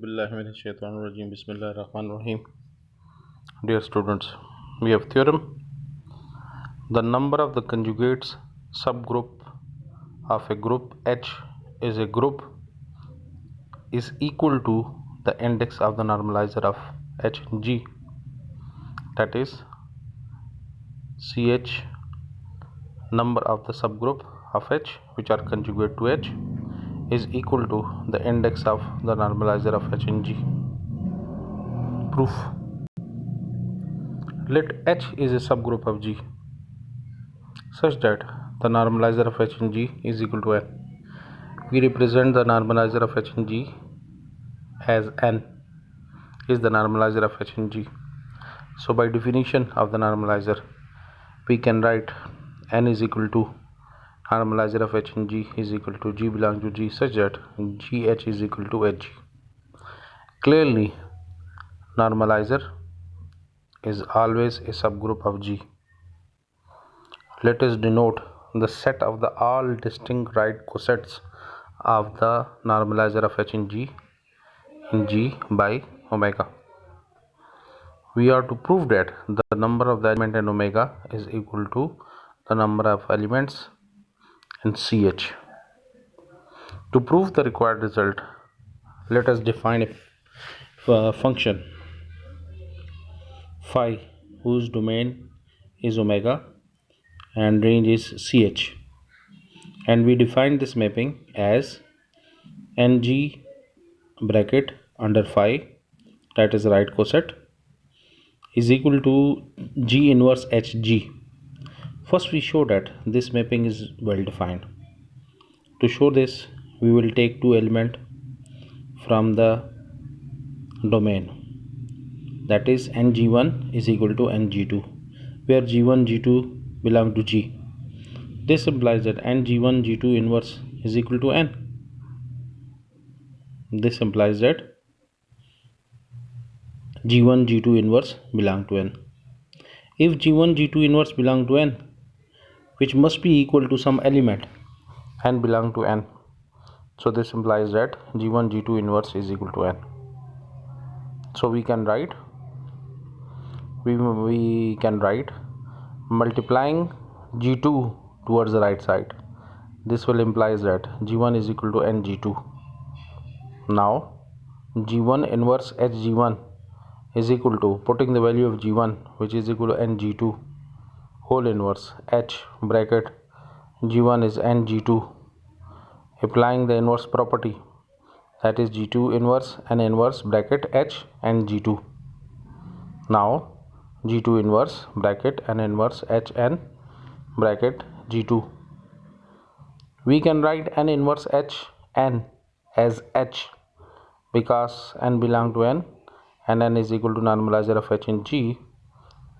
Bismillahirrahmanirrahim. Bismillahirrahmanirrahim. Dear students, we have theorem. The number of the conjugates subgroup of a group H is a group is equal to the index of the normalizer of Hg, that is Ch number of the subgroup of H which are conjugate to H is equal to the index of the normalizer of H in G. Proof. Let H is a subgroup of G such that the normalizer of H in G is equal to N. We represent the normalizer of H in G as N is the normalizer of H in G. So by definition of the normalizer, we can write N is equal to normalizer of H in G is equal to G belongs to G such that GH is equal to Hg. Clearly, normalizer is always a subgroup of G. Let us denote the set of the all distinct right cosets of the normalizer of H in G by omega. We are to prove that the number of the element in omega is equal to the number of elements in CH. To prove the required result, let us define a function phi whose domain is omega and range is CH, and we define this mapping as ng bracket under phi, that is right coset, is equal to G inverse Hg. First we show that this mapping is well defined. To show this, we will take two elements from the domain, that is ng1 is equal to ng2, where g1 g2 belong to G. This implies that ng1 g2 inverse is equal to n. This implies that g1 g2 inverse belong to n. If g1 g2 inverse belong to n, which must be equal to some element and belong to n, so this implies that g1 g2 inverse is equal to n. So we can write multiplying g2 towards the right side. This will implies that g1 is equal to n g2. Now g1 inverse hg1 is equal to, putting the value of g1 which is equal to n g2 whole inverse h bracket g1 is n g2, applying the inverse property, that is g2 inverse n inverse bracket h and g2. Now g2 inverse bracket n inverse h n bracket g2. We can write n inverse h n as h because n belong to n and n is equal to normalizer of H in G.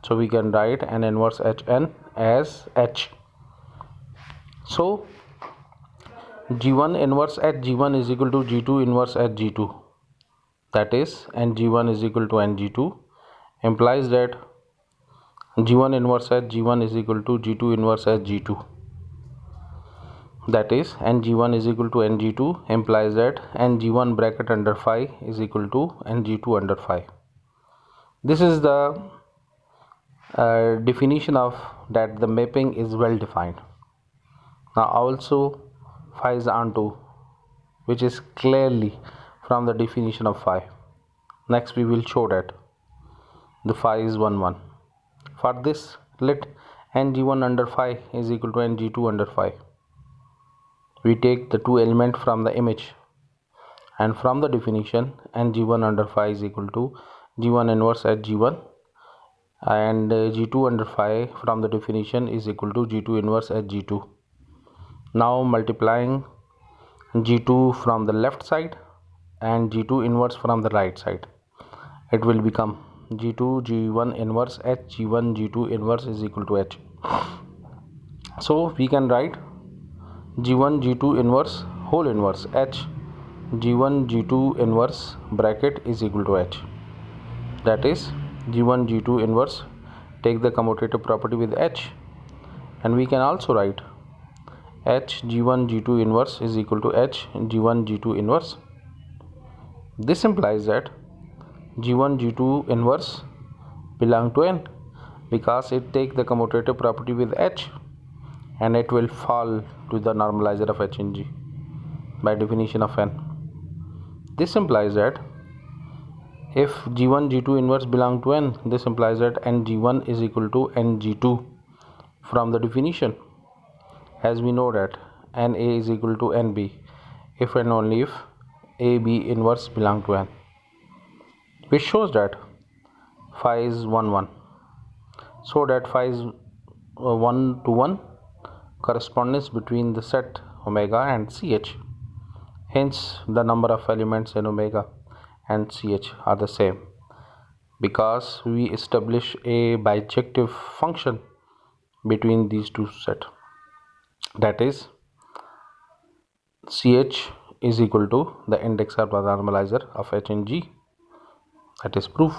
So we can write n inverse h n as h. So g1 inverse h g1 is equal to g2 inverse h g2, that is n g1 is equal to n g2, implies that g1 inverse h g1 is equal to g2 inverse h g2, that is n g1 is equal to n g2, implies that n g1 bracket under phi is equal to n g2 under phi. This is the definition of that the mapping is well defined. Now also phi is onto, which is clearly from the definition of phi. Next we will show that the phi is 1 1. For this, let ng1 under phi is equal to ng2 under phi. We take the two elements from the image, and from the definition ng1 under phi is equal to g1 inverse h g1, and g2 under phi from the definition is equal to g2 inverse h g2. Now multiplying g2 from the left side and g2 inverse from the right side, it will become g2 g1 inverse h g1 g2 inverse is equal to h. So we can write g1 g2 inverse whole inverse h g1 g2 inverse bracket is equal to h, that is g1 g2 inverse, take the commutative property with h, and we can also write h g1 g2 inverse is equal to h g1 g2 inverse. This implies that G1 G2 inverse belong to N because it takes the commutative property with H and it will fall to the normalizer of H in G by definition of N. This implies that if G1 G2 inverse belong to N, this implies that NG1 is equal to NG2 from the definition, as we know that NA is equal to NB if and only if AB inverse belong to N, which shows that phi is 1 1, so that phi is 1 to 1 correspondence between the set omega and ch. Hence the number of elements in omega and ch are the same because we establish a bijective function between these two sets, that is ch is equal to the index or the normalizer of h in g. That is proof.